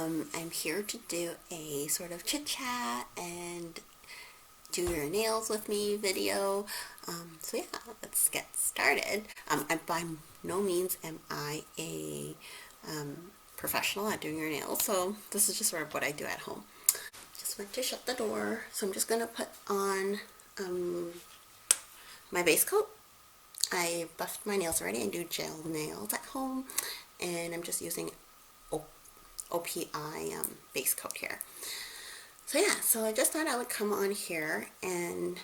I'm here to do a sort of chit chat and do your nails with me video. So yeah, let's get started. By no means am I a professional at doing your nails, so this is just sort of what I do at home. Just went to shut the door, so I'm just gonna put on my base coat. I buffed my nails already. I do gel nails at home, and I'm just using OPI base coat here. So yeah, so I just thought I would come on here and,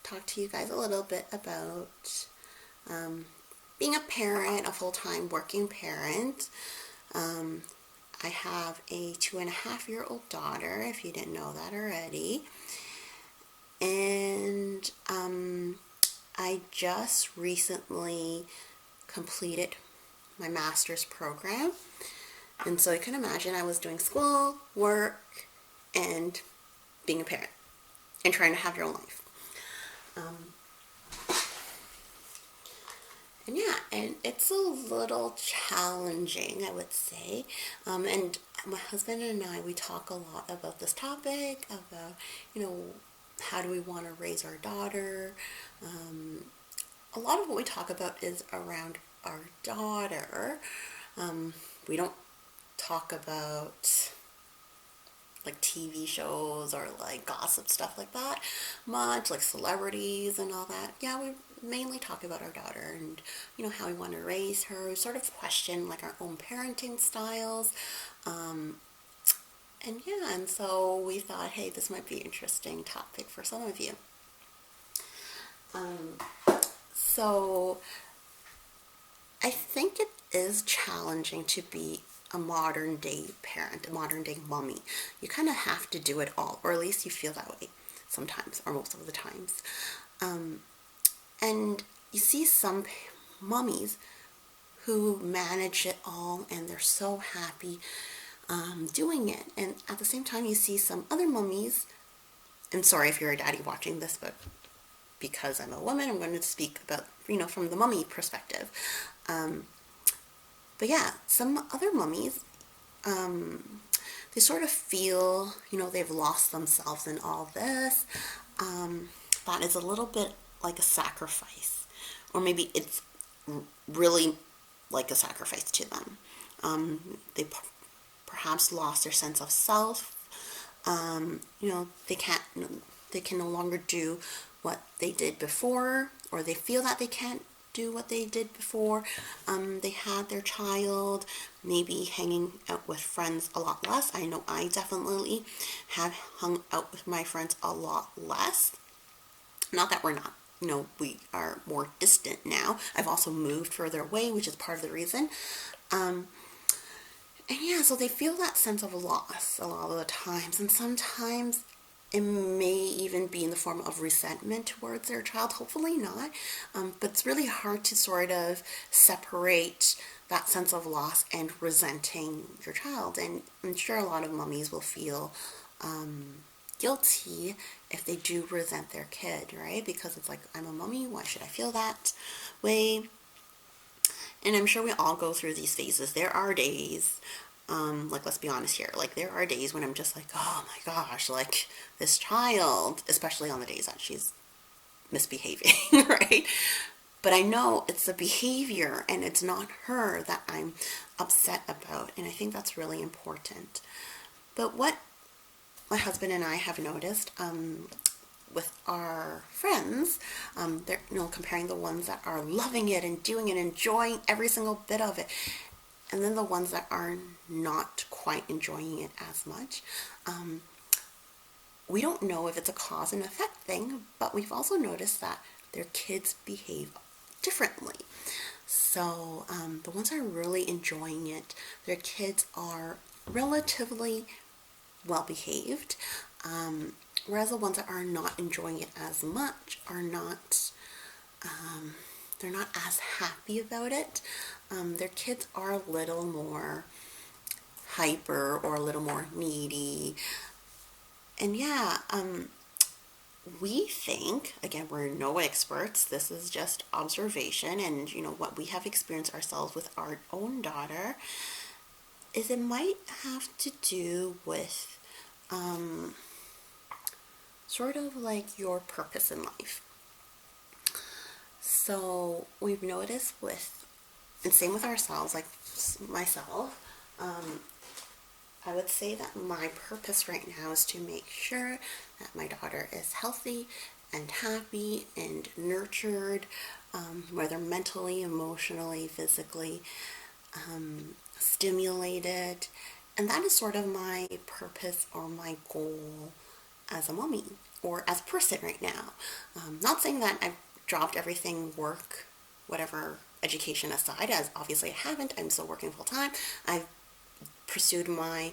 talk to you guys a little bit about being a parent, a full-time working parent. I have a 2.5-year-old daughter, if you didn't know that already. And I just recently completed my master's program. And so you can imagine I was doing school, work, and being a parent and trying to have your own life. And yeah, and it's a little challenging, I would say. And my husband and I, we talk a lot about this topic, about, how do we want to raise our daughter. A lot of what we talk about is around our daughter. We don't talk about like TV shows or like gossip stuff like that much, like celebrities and all that. Yeah, we mainly talk about our daughter and how we want to raise her. We sort of question like our own parenting styles, and so we thought, hey, this might be an interesting topic for some of you. So I think it is challenging to be a modern day parent, a modern day mommy. You kind of have to do it all, or at least you feel that way sometimes, or most of the times. And you see some mommies who manage it all and they're so happy doing it. And at the same time, you see some other mommies, and sorry if you're a daddy watching this, but because I'm a woman, I'm going to speak about, from the mommy perspective. But yeah, some other mummies, they sort of feel, they've lost themselves in all this. That is a little bit like a sacrifice. Or maybe it's really like a sacrifice to them. They perhaps lost their sense of self. They can no longer do what they did before, or they feel that they can't do what they did before. They had their child, maybe hanging out with friends a lot less. I know I definitely have hung out with my friends a lot less. Not that we're not, we are more distant now. I've also moved further away, which is part of the reason. And yeah, so they feel that sense of loss a lot of the times, and sometimes it may even be in the form of resentment towards their child. Hopefully not. But it's really hard to sort of separate that sense of loss and resenting your child. And I'm sure a lot of mummies will feel guilty if they do resent their kid, right? Because it's like, I'm a mummy, why should I feel that way? And I'm sure we all go through these phases. There are days, let's be honest here, there are days when I'm just like, oh my gosh, this child, especially on the days that she's misbehaving, right? But I know it's the behavior and it's not her that I'm upset about, and I think that's really important. But what my husband and I have noticed with our friends, they're comparing the ones that are loving it and doing it, enjoying every single bit of it, and then the ones that are not quite enjoying it as much. We don't know if it's a cause and effect thing, but we've also noticed that their kids behave differently. So the ones that are really enjoying it, their kids are relatively well behaved, whereas the ones that are not enjoying it as much are not, they're not as happy about it. Their kids are a little more hyper or a little more needy. And yeah, we think, again, we're no experts, this is just observation and what we have experienced ourselves with our own daughter. is it might have to do with sort of like your purpose in life. So we've noticed with, and same with ourselves, like myself, I would say that my purpose right now is to make sure that my daughter is healthy and happy and nurtured, whether mentally, emotionally, physically, stimulated. And that is sort of my purpose or my goal as a mommy or as a person right now. Not saying that I've dropped everything, work, whatever, education aside, as obviously I haven't. I'm still working full time. I've pursued my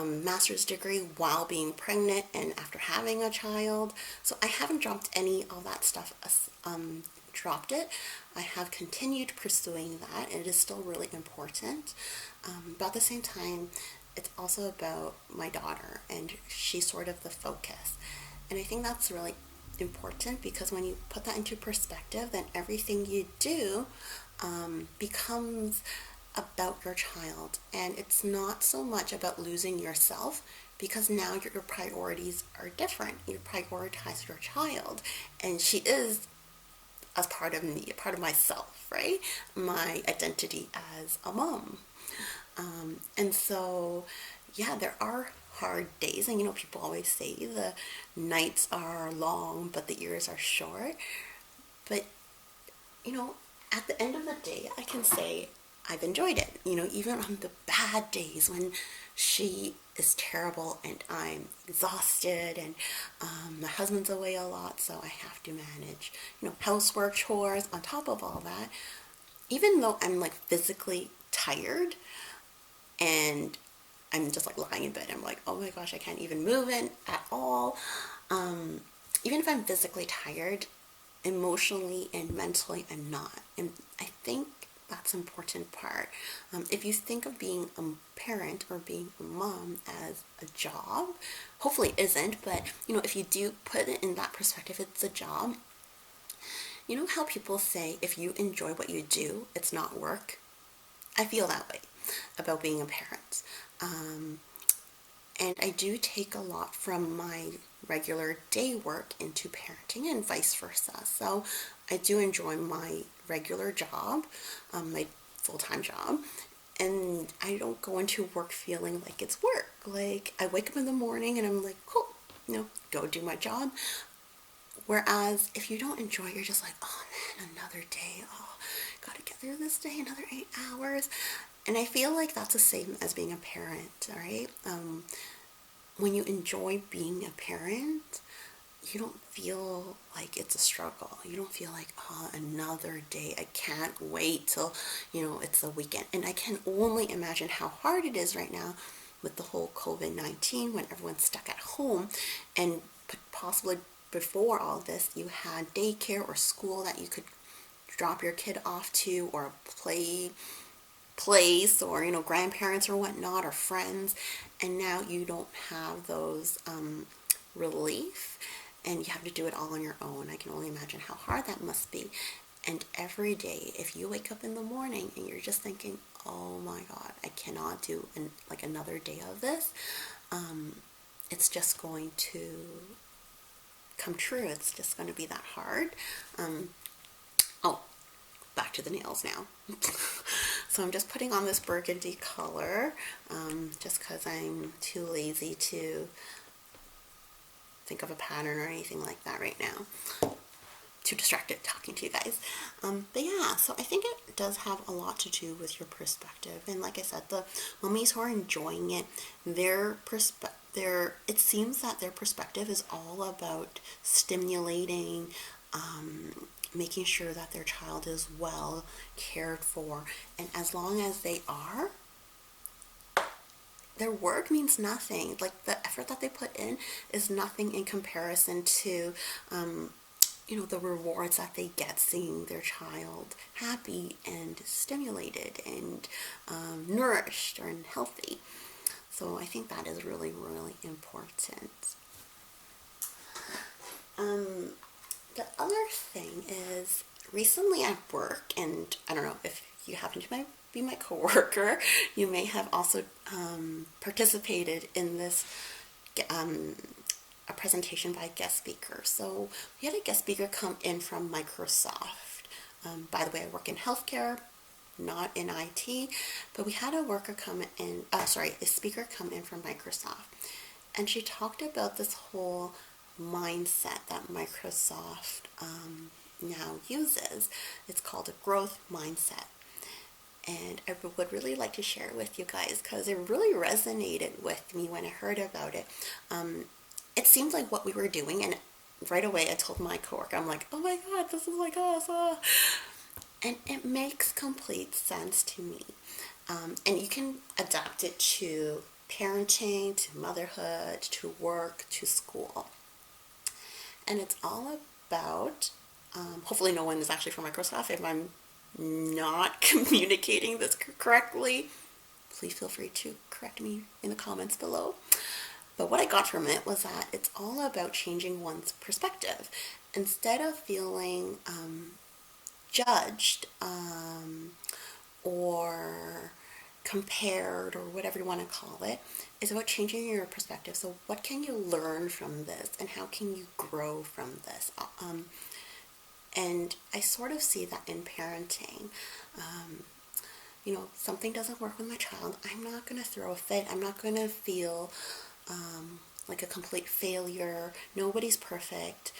master's degree while being pregnant and after having a child. So I haven't dropped any of that stuff, dropped it. I have continued pursuing that. It is still really important. But at the same time, it's also about my daughter, and she's sort of the focus. And I think that's really important because when you put that into perspective, then everything you do becomes about your child. And it's not so much about losing yourself because now your priorities are different. You prioritize your child, and she is as part of me, a part of myself, right? My identity as a mom. And so, yeah, there are hard days, and people always say the nights are long, but the years are short. But, you know, at the end of the day, I can say I've enjoyed it. Even on the bad days when she is terrible and I'm exhausted and my husband's away a lot, so I have to manage, housework, chores on top of all that. Even though I'm like physically tired and I'm just like lying in bed, I'm like, oh my gosh, I can't even move in at all. Even if I'm physically tired, emotionally and mentally I'm not. And I think that's an important part. If you think of being a parent or being a mom as a job, hopefully it isn't, but if you do put it in that perspective, it's a job. You know how people say if you enjoy what you do, it's not work? I feel that way about being a parent. And I do take a lot from my regular day work into parenting and vice versa. So I do enjoy my regular job, my full-time job, and I don't go into work feeling like it's work. Like I wake up in the morning and I'm like, cool, go do my job. Whereas if you don't enjoy it, you're just like, oh man, another day. Oh, gotta get through this day, another 8 hours. And I feel like that's the same as being a parent, all right? When you enjoy being a parent, you don't feel like it's a struggle. You don't feel like, oh, another day. I can't wait till, it's the weekend. And I can only imagine how hard it is right now with the whole COVID-19 when everyone's stuck at home. And possibly before all this, you had daycare or school that you could drop your kid off to, or a place, or grandparents or whatnot, or friends, and now you don't have those relief, and you have to do it all on your own. I can only imagine how hard that must be. And every day, if you wake up in the morning and you're just thinking, oh my god, I cannot do another day of this, it's just going to come true. It's just going to be that hard. Oh, back to the nails now. So I'm just putting on this burgundy color, just because I'm too lazy to think of a pattern or anything like that right now. Too distracted talking to you guys. But yeah, so I think it does have a lot to do with your perspective. And like I said, the mummies who are enjoying it, it seems that their perspective is all about stimulating, making sure that their child is well cared for. And as long as they are, their work means nothing. Like the effort that they put in is nothing in comparison to, the rewards that they get seeing their child happy and stimulated and nourished and healthy. So I think that is really, really important. The other thing is, recently at work, and I don't know if you happen to be my coworker, you may have also participated in this a presentation by a guest speaker. So we had a guest speaker come in from Microsoft. By the way, I work in healthcare, not in IT, but we had a speaker come in from Microsoft. And she talked about this whole mindset that Microsoft now uses. It's called a growth mindset. And I would really like to share it with you guys because it really resonated with me when I heard about it. It seemed like what we were doing, and right away I told my coworker, I'm like, oh my God, this is like us. And it makes complete sense to me. And you can adapt it to parenting, to motherhood, to work, to school. And it's all about, hopefully no one is actually from Microsoft. If I'm not communicating this correctly, please feel free to correct me in the comments below. But what I got from it was that it's all about changing one's perspective. Instead of feeling judged or compared or whatever you want to call it, is about changing your perspective. So what can you learn from this and how can you grow from this? And I sort of see that in parenting. Something doesn't work with my child, I'm not going to throw a fit. I'm not going to feel like a complete failure. Nobody's perfect.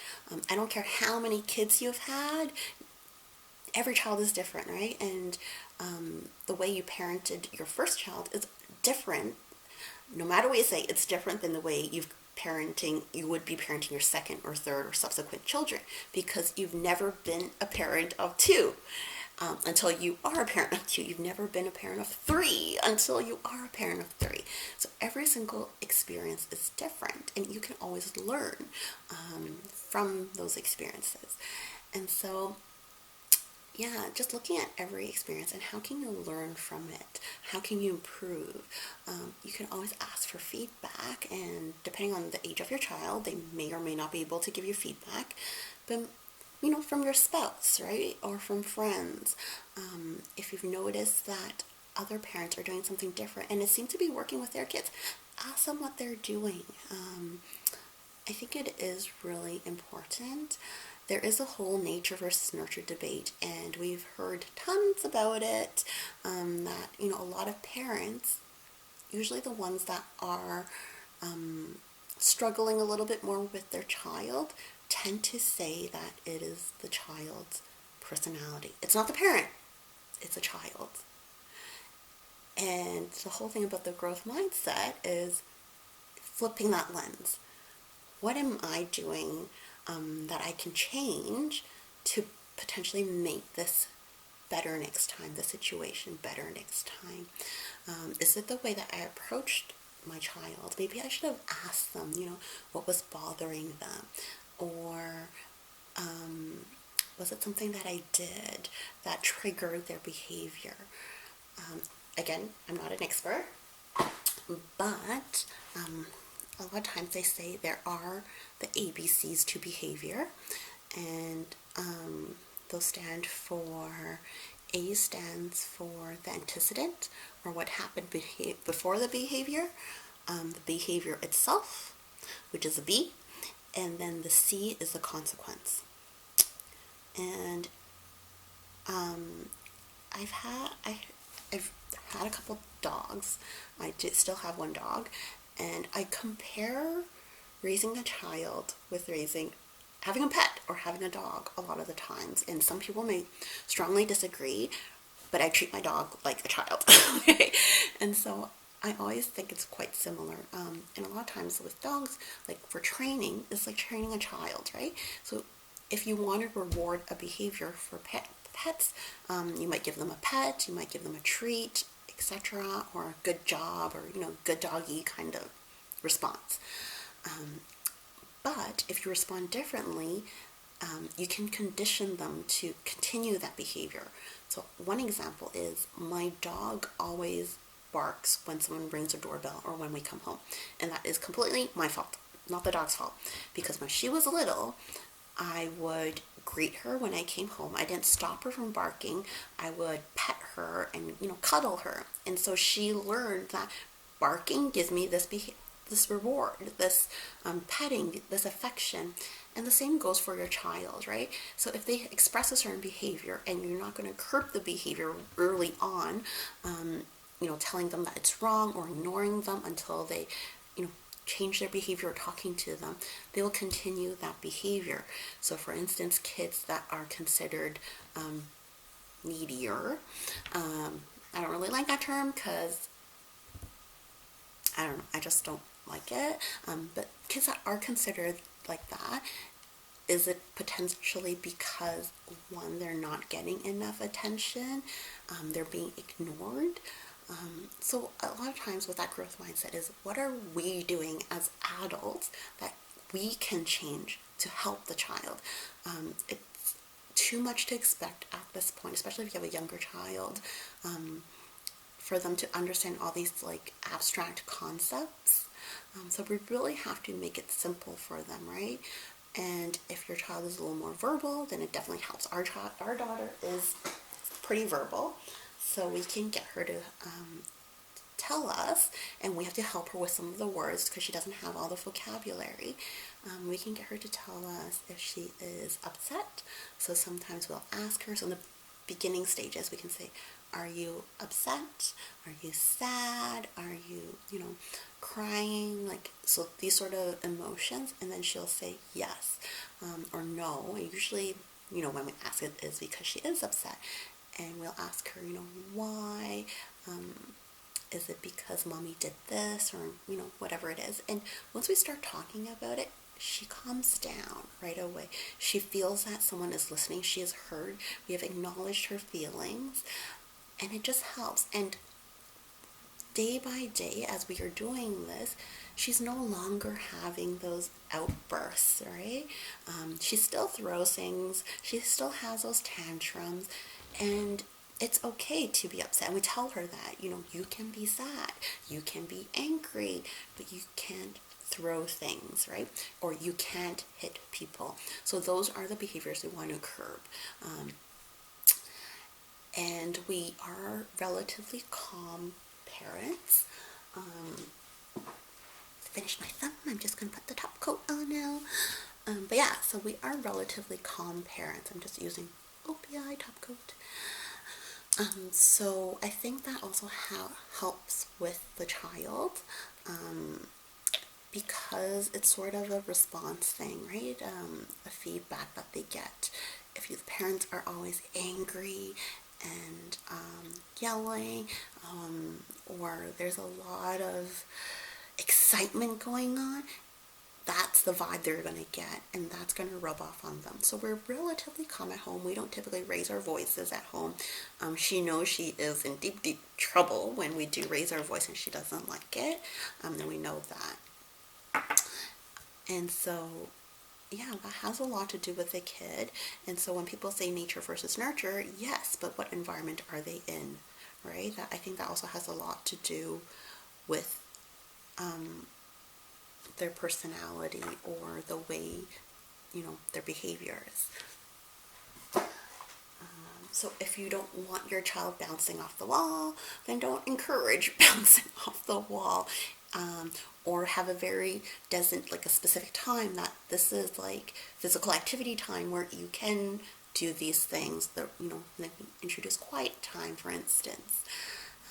I don't care how many kids you've had. Every child is different, right? And the way you parented your first child is different. No matter what you say, it's different than the way you would be parenting your second or third or subsequent children, because you've never been a parent of two until you are a parent of two. You've never been a parent of three until you are a parent of three. So every single experience is different, and you can always learn from those experiences. And so just looking at every experience and how can you learn from it? How can you improve? You can always ask for feedback, and depending on the age of your child, they may or may not be able to give you feedback. But from your spouse, right? Or from friends. If you've noticed that other parents are doing something different and it seems to be working with their kids, ask them what they're doing. I think it is really important. There is a whole nature versus nurture debate, and we've heard tons about it, that, a lot of parents, usually the ones that are struggling a little bit more with their child, tend to say that it is the child's personality. It's not the parent, it's a child. And the whole thing about the growth mindset is flipping that lens. What am I doing that I can change to potentially make this better next time, the situation better next time? Is it the way that I approached my child? Maybe I should have asked them, what was bothering them? Or was it something that I did that triggered their behavior? Again, I'm not an expert, but a lot of times they say there are the ABCs to behavior, and those stand for, A stands for the antecedent, or what happened before the behavior itself, which is a B, and then the C is the consequence. And I've had a couple dogs. I still have one dog, and I compare raising a child with having a pet or having a dog a lot of the times. And some people may strongly disagree, but I treat my dog like a child. Okay? And so I always think it's quite similar. And a lot of times with dogs, like for training, it's like training a child, right? So if you want to reward a behavior for pets, you might give them a pet, you might give them a treat, etc., or a good job, or good doggy kind of response. But if you respond differently, you can condition them to continue that behavior. So one example is my dog always barks when someone rings a doorbell or when we come home, and that is completely my fault, not the dog's fault, because when she was little, I would greet her when I came home. I didn't stop her from barking. I would pet her and, cuddle her. And so she learned that barking gives me this reward, this petting, this affection. And the same goes for your child, right? So if they express a certain behavior and you're not going to curb the behavior early on, telling them that it's wrong or ignoring them until they, change their behavior or talking to them, they will continue that behavior. So for instance, kids that are considered needier, I don't really like that term because I don't know, I just don't like it. But kids that are considered like that, is it potentially because, one, they're not getting enough attention, they're being ignored? So a lot of times with that growth mindset is, what are we doing as adults that we can change to help the child? It's too much to expect at this point, especially if you have a younger child, for them to understand all these like abstract concepts. So we really have to make it simple for them, right? And if your child is a little more verbal, then it definitely helps. Our daughter is pretty verbal, so we can get her to tell us, and we have to help her with some of the words because she doesn't have all the vocabulary. We can get her to tell us if she is upset. So sometimes we'll ask her. So in the beginning stages, we can say, are you upset? Are you sad? Are you, crying? Like, so these sort of emotions, and then she'll say yes or no. And usually, when we ask it is because she is upset. And we'll ask her, why? Is it because mommy did this, or, whatever it is. And once we start talking about it, she calms down right away. She feels that someone is listening. She is heard. We have acknowledged her feelings, and it just helps. And day by day, as we are doing this, she's no longer having those outbursts, right? She still throws things. She still has those tantrums, and it's okay to be upset. And we tell her that, you can be sad, you can be angry, but you can't throw things, right? Or you can't hit people. So those are the behaviors we want to curb. And we are relatively calm parents. Finished my thumb. I'm just going to put the top coat on now. But yeah, so we are relatively calm parents. I'm just using OPI top coat. So I think that also helps with the child, because it's sort of a response thing, right? A feedback that they get. If the parents are always angry and yelling, or there's a lot of excitement going on, that's the vibe they're going to get, and that's going to rub off on them. So we're relatively calm at home. We don't typically raise our voices at home. She knows she is in deep, deep trouble when we do raise our voice and she doesn't like it. Then we know that. And so, yeah, that has a lot to do with the kid. And so when people say nature versus nurture, yes, but what environment are they in, right? I think that also has a lot to do with their personality or the way, their behaviors. So if you don't want your child bouncing off the wall, then don't encourage bouncing off the wall. Or have a specific time that this is like physical activity time where you can do these things that, introduce quiet time, for instance.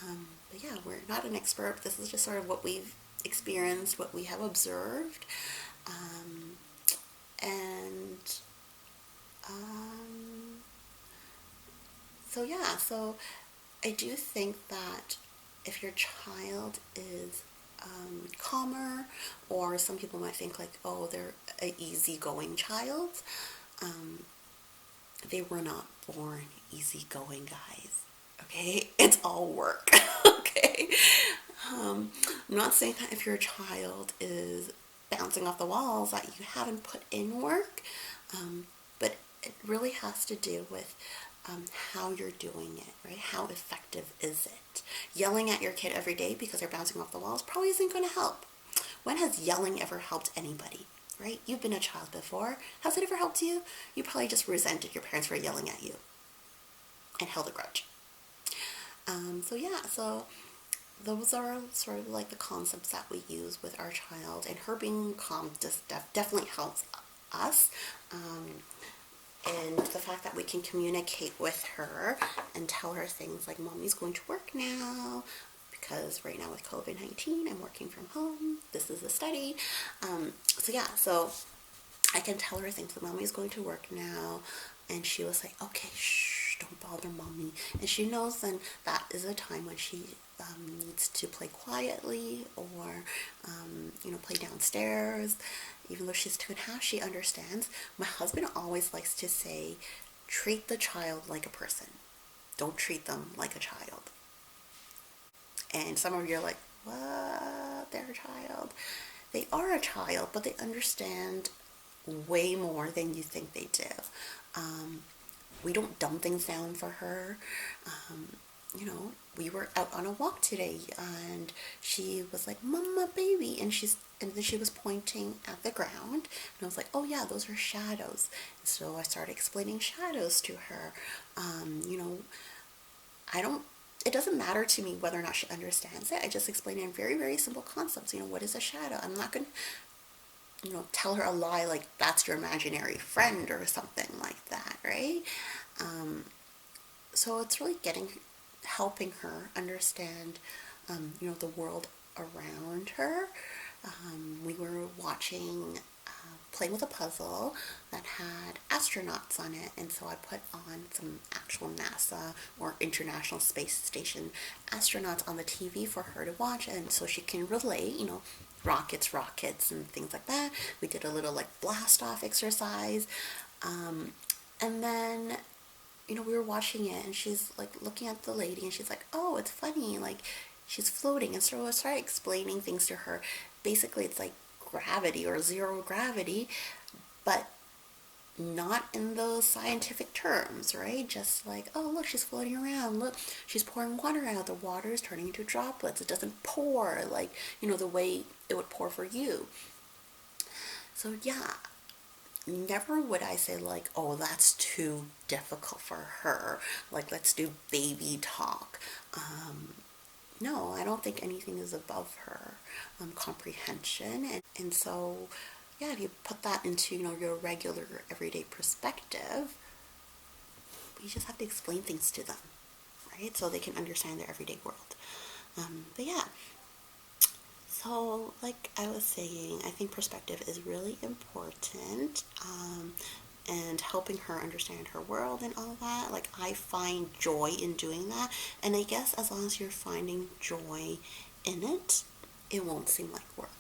But yeah, we're not an expert. This is just sort of what we've experienced, what we have observed. So I do think that if your child is calmer, or some people might think like, oh, they're an easygoing child, they were not born easygoing, guys. Okay, it's all work. Okay, I'm not saying that if your child is bouncing off the walls that you haven't put in work, but it really has to do with how you're doing it, right? How effective is it? Yelling at your kid every day because they're bouncing off the walls probably isn't going to help. When has yelling ever helped anybody? right? You've been a child before. Has it ever helped you? You probably just resented your parents for yelling at you and held a grudge. So yeah, so those are sort of like the concepts that we use with our child, and her being calm just definitely helps us. And the fact that we can communicate with her and tell her things like, Mommy's going to work now, because right now with COVID-19, I'm working from home. This is a study. So yeah, so I can tell her things like, Mommy's going to work now. And she was like, okay, shh, don't bother Mommy. And she knows then that is a time when she needs to play quietly, or, play downstairs. Even though she's 2.5, she understands. My husband always likes to say, treat the child like a person. Don't treat them like a child. And some of you are like, what? They're a child. They are a child, but they understand way more than you think they do. We don't dumb things down for her. We were out on a walk today, and she was like, Mama, baby, and then she was pointing at the ground, and I was like, oh yeah, those are shadows. And so I started explaining shadows to her. I don't it doesn't matter to me whether or not she understands it. I just explain it in very, very simple concepts. What is a shadow? I'm not going to, tell her a lie like that's your imaginary friend or something like that, right? So it's really helping her understand, the world around her. We were playing with a puzzle that had astronauts on it, and so I put on some actual NASA or International Space Station astronauts on the TV for her to watch, and so she can relate, rockets, and things like that. We did a little blast off exercise, and then we were watching it, and she's looking at the lady, and she's like, oh, it's funny, she's floating. And so I started explaining things to her. Basically, it's like gravity or zero gravity, but not in those scientific terms, right? Just like, oh, look, she's floating around. Look, she's pouring water out. The water is turning into droplets. It doesn't pour the way it would pour for you. So yeah, never would I say oh, that's too difficult for her. Let's do baby talk. No, I don't think anything is above her comprehension. And so, yeah, if you put that into, your regular everyday perspective, you just have to explain things to them, right? So they can understand their everyday world. But yeah, so like I was saying, I think perspective is really important. And helping her understand her world and all that. I find joy in doing that. And I guess as long as you're finding joy in it, it won't seem like work.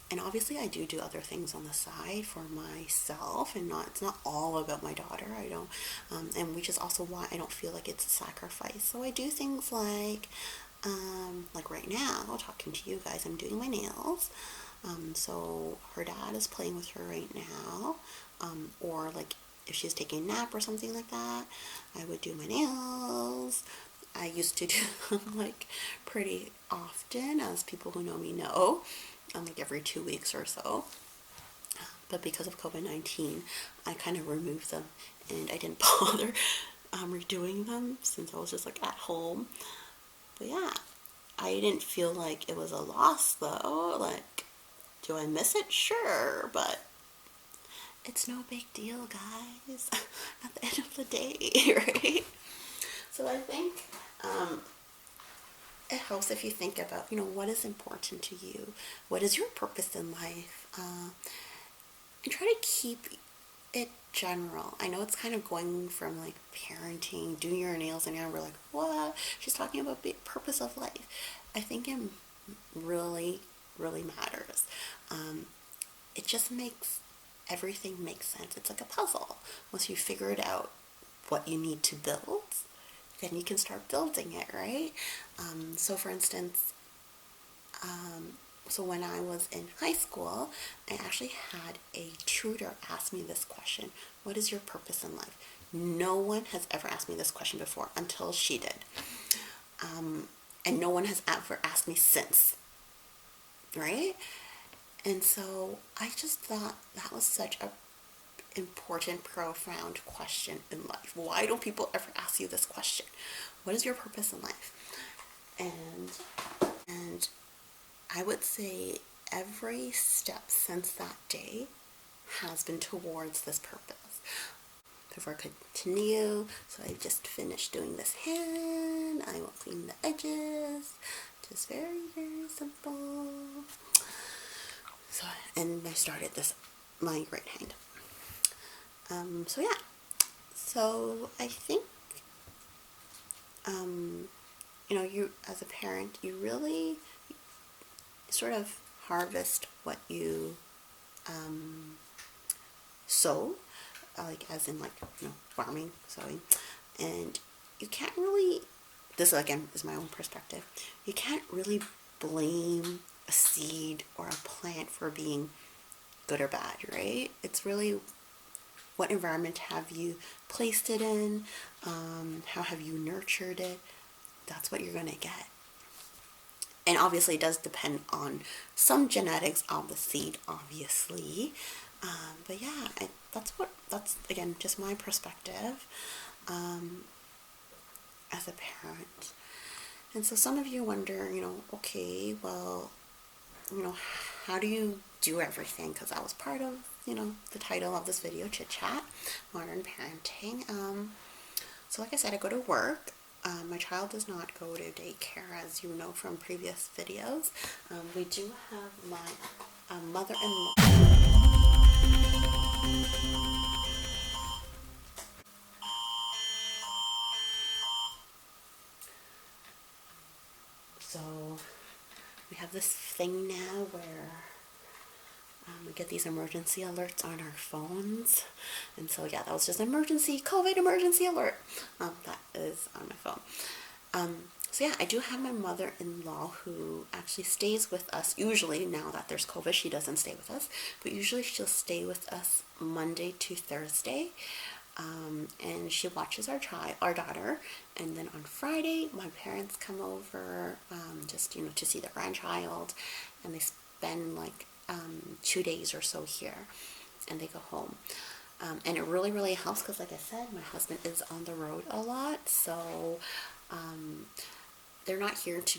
And obviously I do other things on the side for myself, and it's not all about my daughter. I don't, and which is also why I don't feel like it's a sacrifice. So I do things like right now, talking to you guys, I'm doing my nails. So her dad is playing with her right now, or if she's taking a nap or something like that, I would do my nails. I used to do them pretty often, as people who know me know, every 2 weeks or so. But because of COVID-19, I kind of removed them, and I didn't bother redoing them since I was just at home. But yeah, I didn't feel like it was a loss though. Do I miss it? Sure, but it's no big deal, guys, at the end of the day, right? So I think it helps if you think about, what is important to you? What is your purpose in life? And try to keep it general. I know it's kind of going from parenting, doing your nails, and now we're like, what? She's talking about the purpose of life. I think it really, really matters. It just makes everything make sense. It's like a puzzle. Once you figure it out, what you need to build, then you can start building it, right? So for instance, so when I was in high school, I actually had a tutor ask me this question: what is your purpose in life? No one has ever asked me this question before until she did. And no one has ever asked me since, right? And so I just thought that was such a important, profound question in life. Why don't people ever ask you this question? What is your purpose in life? And I would say every step since that day has been towards this purpose. Before I continue, so I just finished doing this hand. I will clean the edges. Just very, very simple. So, and I started this my right hand. So yeah. So I think, you as a parent, you really sort of harvest what you sow, like as in like farming, sowing, and you can't really. This again is my own perspective. You can't really blame a seed or a plant for being good or bad, right? It's really what environment have you placed it in, how have you nurtured it. That's what you're going to get. And obviously it does depend on some genetics of the seed, obviously. But yeah, that's again just my perspective as a parent. And so some of you wonder, okay, well, how do you do everything? Because that was part of, the title of this video, Chitchat, Modern Parenting. So like I said, I go to work. My child does not go to daycare, as you know from previous videos. We do have my mother-in-law. So we have this thing now where we get these emergency alerts on our phones. And so yeah, that was just an emergency, COVID emergency alert. That is on my phone. So yeah, I do have my mother-in-law who actually stays with us. Usually, now that there's COVID, she doesn't stay with us. But usually she'll stay with us Monday to Thursday. And she watches our daughter. And then on Friday, my parents come over just, to see their grandchild. And they spend like 2 days or so here. And they go home. And it really, really helps because, like I said, my husband is on the road a lot. So they're not here to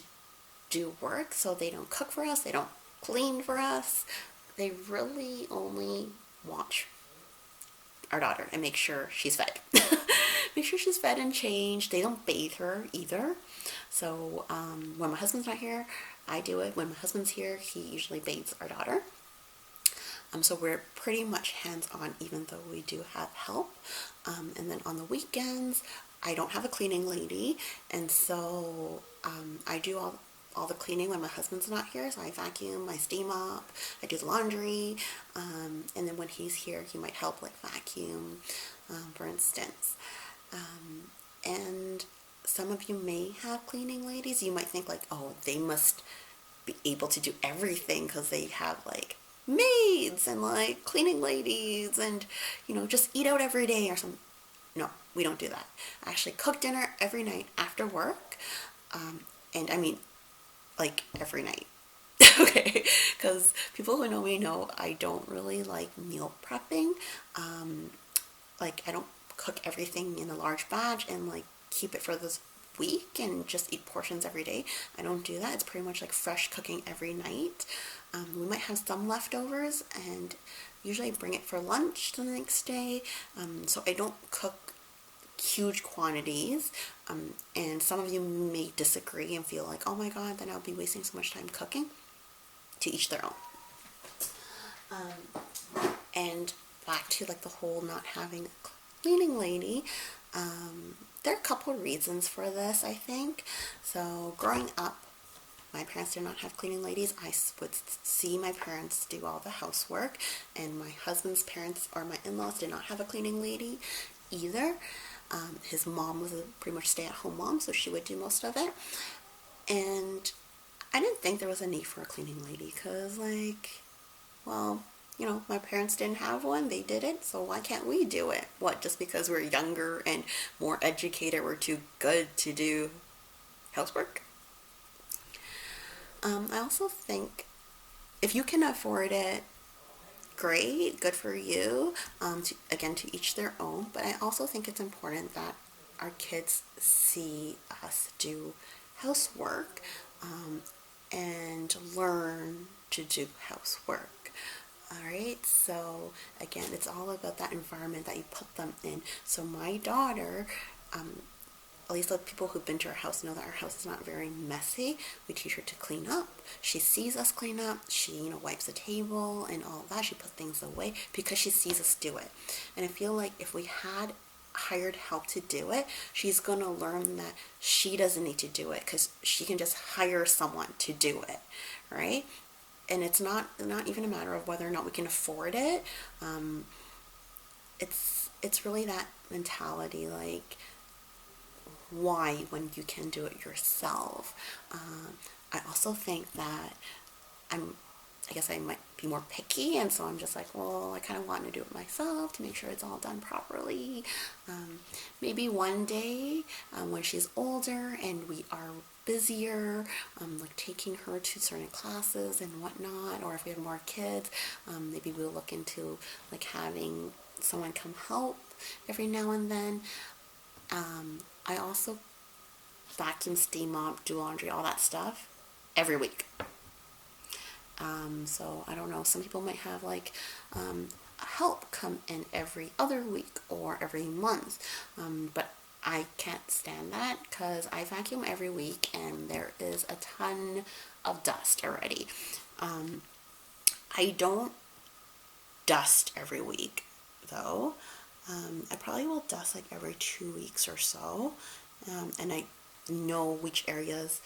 do work. So they don't cook for us. They don't clean for us. They really only watch our daughter and make sure she's fed. Make sure she's fed and changed. They don't bathe her either. So when my husband's not here, I do it. When my husband's here, he usually bathes our daughter. So we're pretty much hands-on, even though we do have help. And then on the weekends, I don't have a cleaning lady, and so I do all the cleaning when my husband's not here. So I vacuum, I steam up, I do the laundry, and then when he's here, he might help like vacuum, for instance. And some of you may have cleaning ladies. You might think like, oh, they must be able to do everything because they have like maids and like cleaning ladies and just eat out every day or something. No, we don't do that. I actually cook dinner every night after work, and I mean like every night. Okay, because people who know me know I don't really like meal prepping. Like I don't cook everything in a large batch and like keep it for this week and just eat portions every day. I don't do that. It's pretty much like fresh cooking every night. We might have some leftovers, and usually I bring it for lunch the next day. So I don't cook huge quantities. And some of you may disagree and feel like, oh my god, then I'll be wasting so much time cooking. To each their own. And back to like the whole not having a cleaning lady. There are a couple of reasons for this, I think. So growing up, my parents did not have cleaning ladies. I would see my parents do all the housework, and my husband's parents or my in-laws did not have a cleaning lady either. His mom was a pretty much stay-at-home mom, so she would do most of it. And I didn't think there was a need for a cleaning lady because, like, well, my parents didn't have one. They did it, so why can't we do it? What, just because we're younger and more educated, we're too good to do housework? I also think if you can afford it, great, good for you. Again, to each their own. But I also think it's important that our kids see us do housework, um, and learn to do housework. All right, so again, it's all about that environment that you put them in. So my daughter, um, at least the people who've been to our house know that our house is not very messy. We teach her to clean up. She sees us clean up. She, wipes the table and all that. She puts things away because she sees us do it. And I feel like if we had hired help to do it, she's going to learn that she doesn't need to do it because she can just hire someone to do it, right? And it's not even a matter of whether or not we can afford it. It's really that mentality, like, why when you can do it yourself. I also think that I'm, I guess I might be more picky, and so I'm just like, well, I kind of want to do it myself to make sure it's all done properly. Maybe one day, when she's older and we are busier, like taking her to certain classes and whatnot, or if we have more kids, maybe we'll look into like having someone come help every now and then. I also vacuum, steam mop, do laundry, all that stuff every week. So I don't know. Some people might have like help come in every other week or every month, but I can't stand that because I vacuum every week and there is a ton of dust already. I don't dust every week though. I probably will dust like every 2 weeks or so, and I know which areas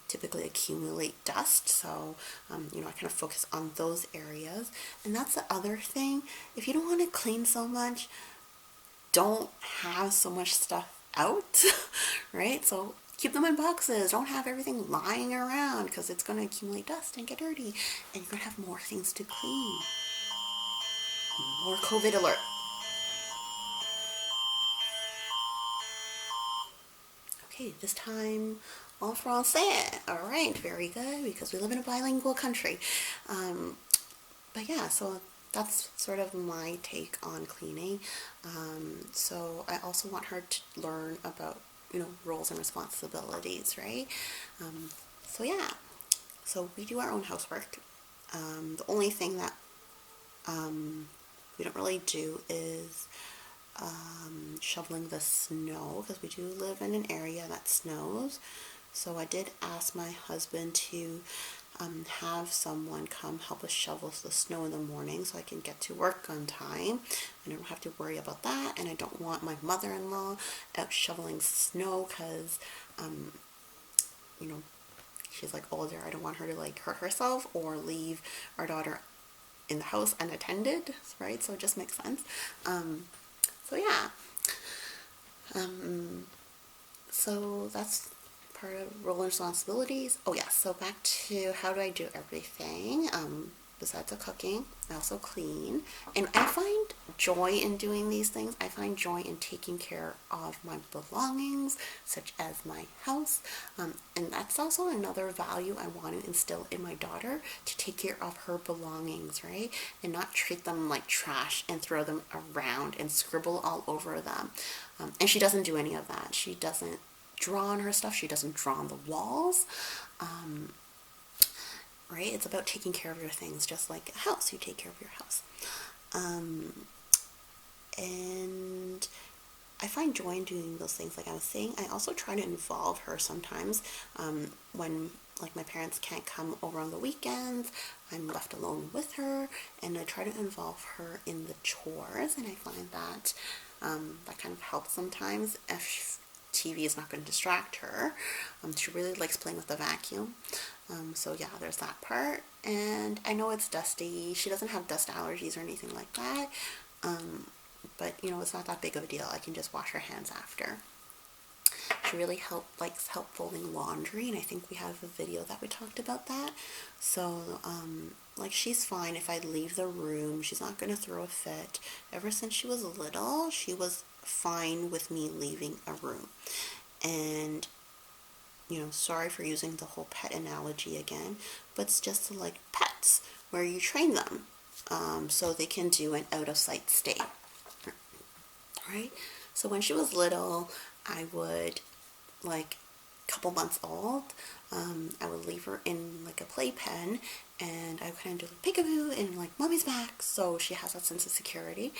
typically accumulate dust, so I kind of focus on those areas. And that's the other thing. If you don't want to clean so much, don't have so much stuff out, right? So keep them in boxes. Don't have everything lying around because it's going to accumulate dust and get dirty, and you're going to have more things to clean. More COVID alert. Okay, this time en français. All right, very good, because we live in a bilingual country. But yeah, so that's sort of my take on cleaning. So I also want her to learn about, roles and responsibilities, right? So yeah, so we do our own housework. The only thing that we don't really do is shoveling the snow, because we do live in an area that snows. So I did ask my husband to have someone come help us shovel the snow in the morning so I can get to work on time and I don't have to worry about that. And I don't want my mother-in-law out shoveling snow because, you know, she's like older. I don't want her to like hurt herself or leave our daughter in the house unattended, right? So it just makes sense. So yeah. So that's part of role and responsibilities. Oh yeah, so back to how do I do everything. Besides the cooking, I also clean. And I find joy in doing these things. I find joy in taking care of my belongings, such as my house. And that's also another value I want to instill in my daughter, to take care of her belongings, right? And not treat them like trash and throw them around and scribble all over them. And she doesn't do any of that. She doesn't draw on her stuff. She doesn't draw on the walls. Right? It's about taking care of your things, just like a house. You take care of your house. And I find joy in doing those things, like I was saying. I also try to involve her sometimes when, like, my parents can't come over on the weekends. I'm left alone with her, and I try to involve her in the chores, and I find that that kind of helps sometimes if TV is not going to distract her. She really likes playing with the vacuum. So yeah, there's that part. And I know it's dusty. She doesn't have dust allergies or anything like that. But it's not that big of a deal. I can just wash her hands after. She really likes help folding laundry, and I think we have a video that we talked about that. So, like, she's fine if I leave the room. She's not going to throw a fit. Ever since she was little, she was fine with me leaving a room. And, sorry for using the whole pet analogy again, but it's just like pets. spots where you train them, so they can do an out of sight stay. Right? So when she was little, I would, like, couple months old, I would leave her in like a playpen, and I would kind of do like peekaboo and like mommy's back, so she has that sense of security.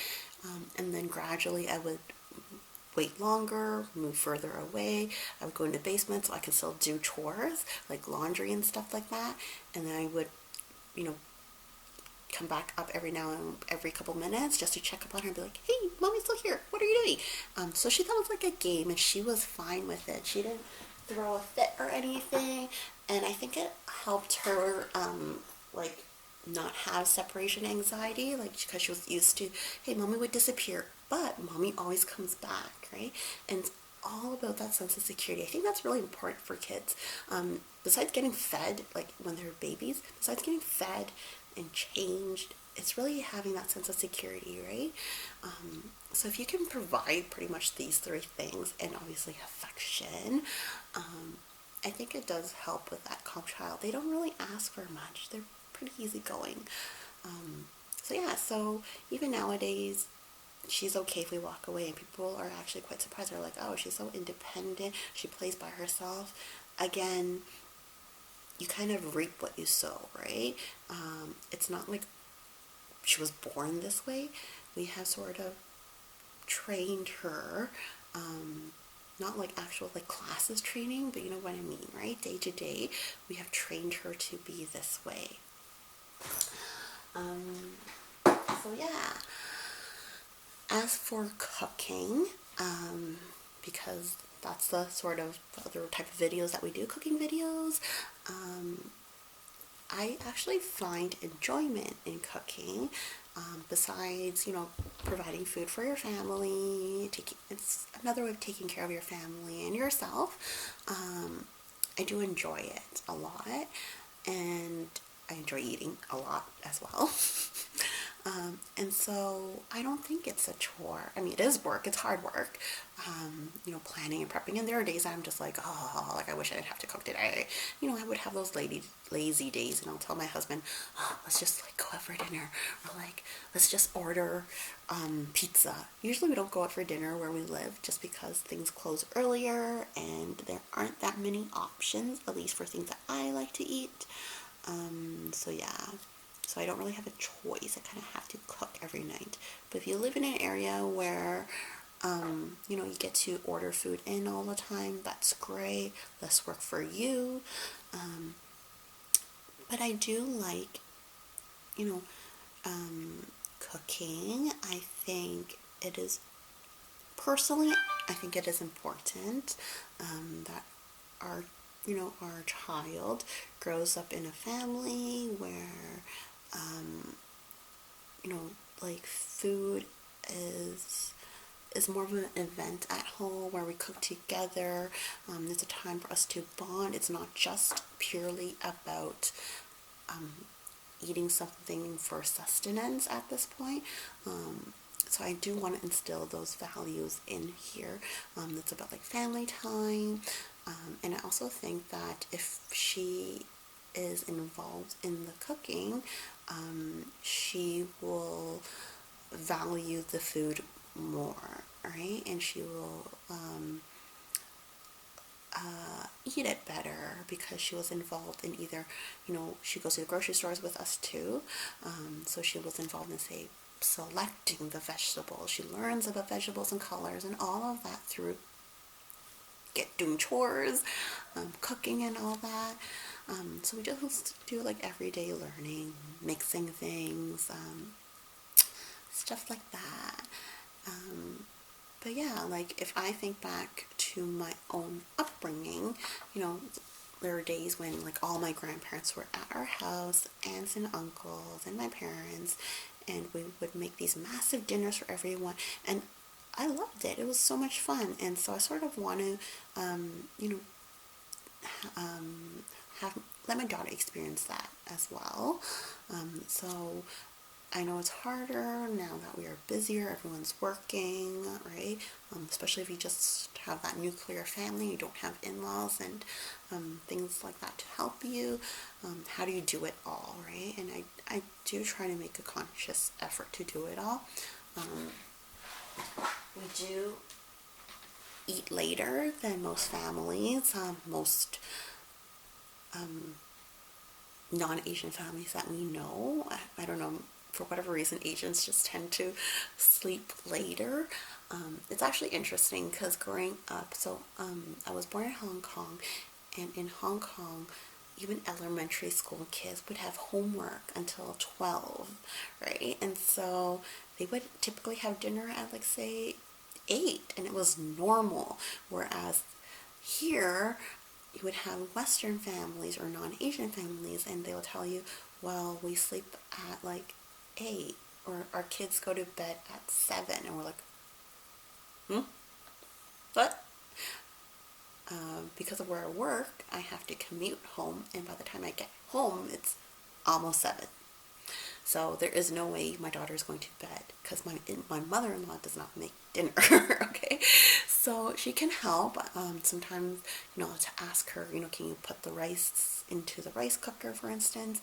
And then gradually I would wait longer, move further away. I would go in the basement so I could still do chores like laundry and stuff like that. And then I would, you know, come back up every now and every couple minutes just to check up on her and be like, hey, mommy's still here. What are you doing? So she thought it was like a game, and she was fine with it. She didn't throw a fit or anything. And I think it helped her, like, not have separation anxiety, like, because she was used to, hey, mommy would disappear, but mommy always comes back, right? And it's all about that sense of security. I think that's really important for kids. Besides getting fed, like when they're babies, besides getting fed and changed, it's really having that sense of security, right? So if you can provide pretty much these three things, and obviously affection, I think it does help with that calm child. They don't really ask for much. They're pretty easygoing. So yeah, so even nowadays, she's okay if we walk away, and people are actually quite surprised. They're like, oh, she's so independent. She plays by herself. Again, you kind of reap what you sow, right? It's not like she was born this way. We have sort of trained her, not like actual like classes training, but you know what I mean, right? Day to day, we have trained her to be this way. So yeah. As for cooking, because that's the sort of other type of videos that we do, cooking videos, I actually find enjoyment in cooking. Besides, you know, providing food for your family, it's another way of taking care of your family and yourself. I do enjoy it a lot, and I enjoy eating a lot as well. And so I don't think it's a chore. I mean, it is work. It's hard work, you know, planning and prepping. And there are days I'm just like, oh, like I wish I didn't have to cook today. You know, I would have those lazy days, and I'll tell my husband, oh, let's just like go out for dinner, or like let's just order pizza. Usually we don't go out for dinner where we live, just because things close earlier and there aren't that many options, at least for things that I like to eat. So yeah. So I don't really have a choice. I kind of have to cook every night. But if you live in an area where, you know, you get to order food in all the time, that's great. Less work for you. But I do like, you know, cooking. I think it is, personally, I think it is important that our, you know, our child grows up in a family where, you know, like food is more of an event at home where we cook together. It's a time for us to bond. It's not just purely about eating something for sustenance at this point. So I do want to instill those values in here. It's about like family time. And I also think that if she is involved in the cooking, she will value the food more, right? And she will eat it better because she was involved in either, you know, she goes to the grocery stores with us too. So she was involved in, say, selecting the vegetables. She learns about vegetables and colors and all of that through doing chores, cooking and all that. So we just do like everyday learning, mixing things, stuff like that. But yeah, like if I think back to my own upbringing, you know, there were days when like all my grandparents were at our house, aunts and uncles and my parents, and we would make these massive dinners for everyone, and I loved it. It was so much fun, and so I sort of want to, you know, have let my daughter experience that as well. So I know it's harder now that we are busier, everyone's working, right? Especially if you just have that nuclear family, you don't have in-laws and things like that to help you. How do you do it all, right? And I do try to make a conscious effort to do it all. We do eat later than most families. Most non-Asian families that we know. I don't know, for whatever reason, Asians just tend to sleep later. It's actually interesting because growing up, I was born in Hong Kong, and in Hong Kong, even elementary school kids would have homework until 12, right? And so they would typically have dinner at, like, say, 8, and it was normal. Whereas here, you would have Western families or non-Asian families, and they'll tell you, well, we sleep at like 8, or our kids go to bed at 7, and we're like, what? Because of where I work, I have to commute home, and by the time I get home, it's almost 7. So there is no way my daughter is going to bed because my mother-in-law does not make dinner. Okay, so she can help. Sometimes, to ask her, can you put the rice into the rice cooker, for instance.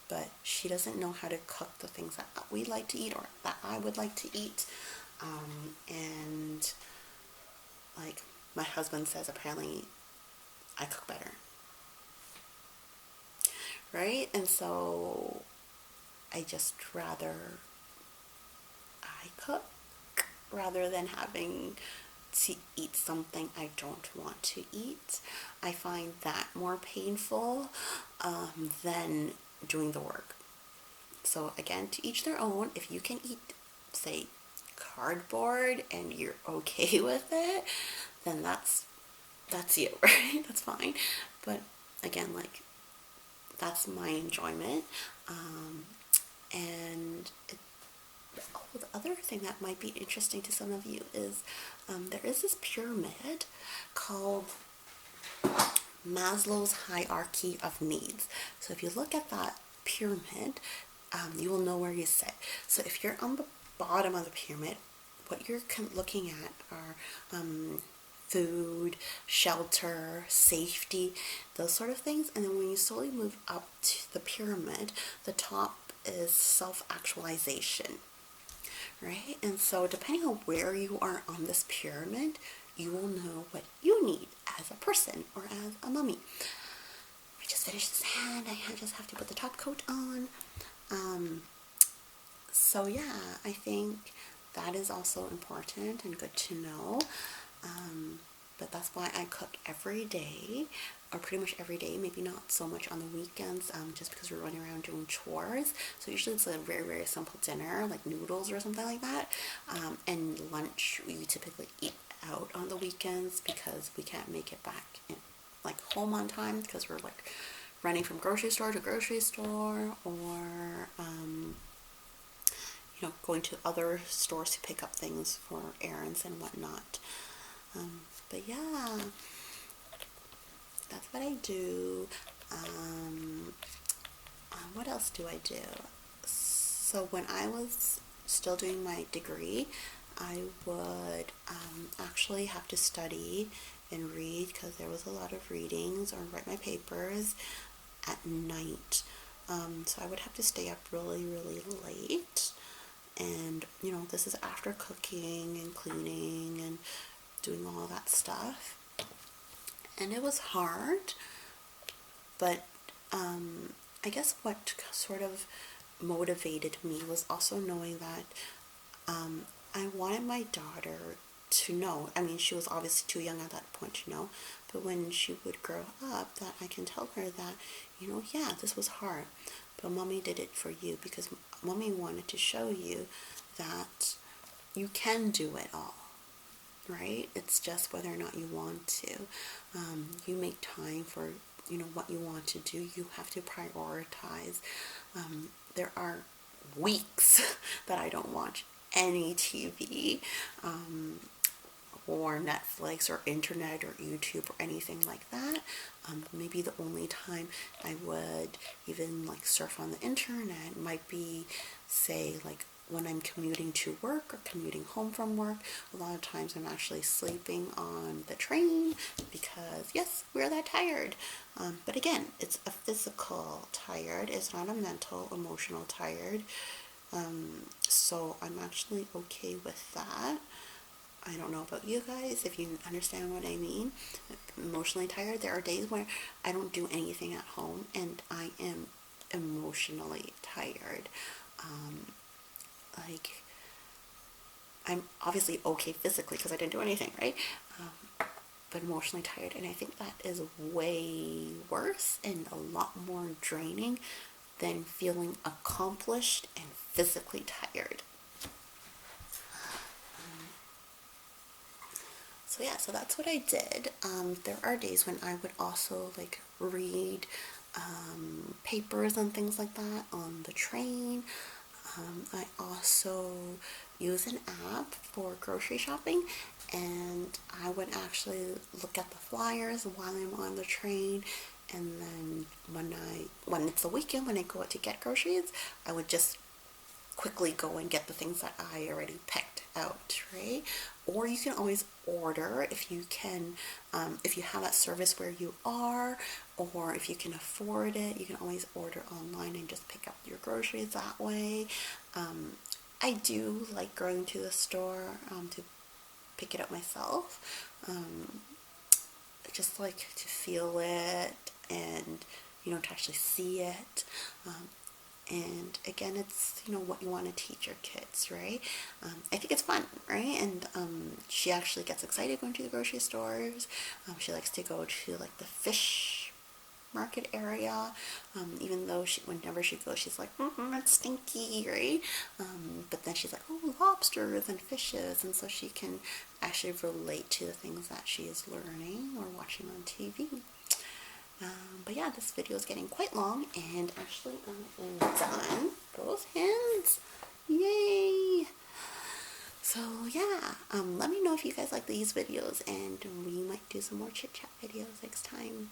But she doesn't know how to cook the things that we like to eat or that I would like to eat. And like my husband says, apparently I cook better, right? And so I just rather I cook rather than having to eat something I don't want to eat. I find that more painful than doing the work. So again, to each their own. If you can eat, say, cardboard and you're okay with it, then that's you, right? That's fine. But again, like, that's my enjoyment. And the other thing that might be interesting to some of you is there is this pyramid called Maslow's hierarchy of needs. So if you look at that pyramid, you will know where you sit. So if you're on the bottom of the pyramid, what you're looking at are food, shelter, safety, those sort of things. And then when you slowly move up to the pyramid, the top is self-actualization, right? And so depending on where you are on this pyramid, you will know what you need as a person or as a mummy. I just finished this hand. I just have to put the top coat on. So yeah, I think that is also important and good to know. But that's why I cook every day, or pretty much every day, maybe not so much on the weekends, just because we're running around doing chores. So usually it's a very, very simple dinner, like noodles or something like that. And lunch, we typically eat out on the weekends because we can't make it back home on time because we're like running from grocery store to grocery store, or going to other stores to pick up things for errands and whatnot. But yeah, that's what I do. What else do I do? So when I was still doing my degree, I would actually have to study and read because there was a lot of readings, or write my papers at night. So I would have to stay up really, really late. And, this is after cooking and cleaning and doing all that stuff. And it was hard, but I guess what sort of motivated me was also knowing that I wanted my daughter to know. I mean, she was obviously too young at that point to know, but when she would grow up, that I can tell her that, yeah, this was hard, but mommy did it for you because mommy wanted to show you that you can do it all, right? It's just whether or not you want to. You make time for, what you want to do. You have to prioritize. There are weeks that I don't watch any TV. or Netflix or internet or YouTube or anything like that. Maybe the only time I would even like surf on the internet might be, say, like when I'm commuting to work or commuting home from work. A lot of times I'm actually sleeping on the train because, yes, we're that tired. But again, it's a physical tired. It's not a mental, emotional tired. So I'm actually okay with that. I don't know about you guys, if you understand what I mean. Emotionally tired. There are days where I don't do anything at home and I am emotionally tired. Like, I'm obviously okay physically because I didn't do anything, right? But emotionally tired. And I think that is way worse and a lot more draining than feeling accomplished and physically tired. So yeah, so that's what I did. There are days when I would also like read papers and things like that on the train. I also use an app for grocery shopping, and I would actually look at the flyers while I'm on the train. And then when it's the weekend, when I go out to get groceries, I would just quickly go and get the things that I already picked out, right? Or you can always order if you can, if you have that service where you are, or if you can afford it, you can always order online and just pick up your groceries that way. I do like going to the store to pick it up myself. I just like to feel it and, to actually see it. And again, it's what you want to teach your kids, right? I think it's fun, right? And she actually gets excited going to the grocery stores. She likes to go to like the fish market area, even though whenever she goes, she's like, it's stinky, right? But then she's like, oh, lobsters and fishes, and so she can actually relate to the things that she is learning or watching on TV. But yeah, this video is getting quite long, and actually I am done. Both hands. Yay! So yeah, let me know if you guys like these videos, and we might do some more chit chat videos next time.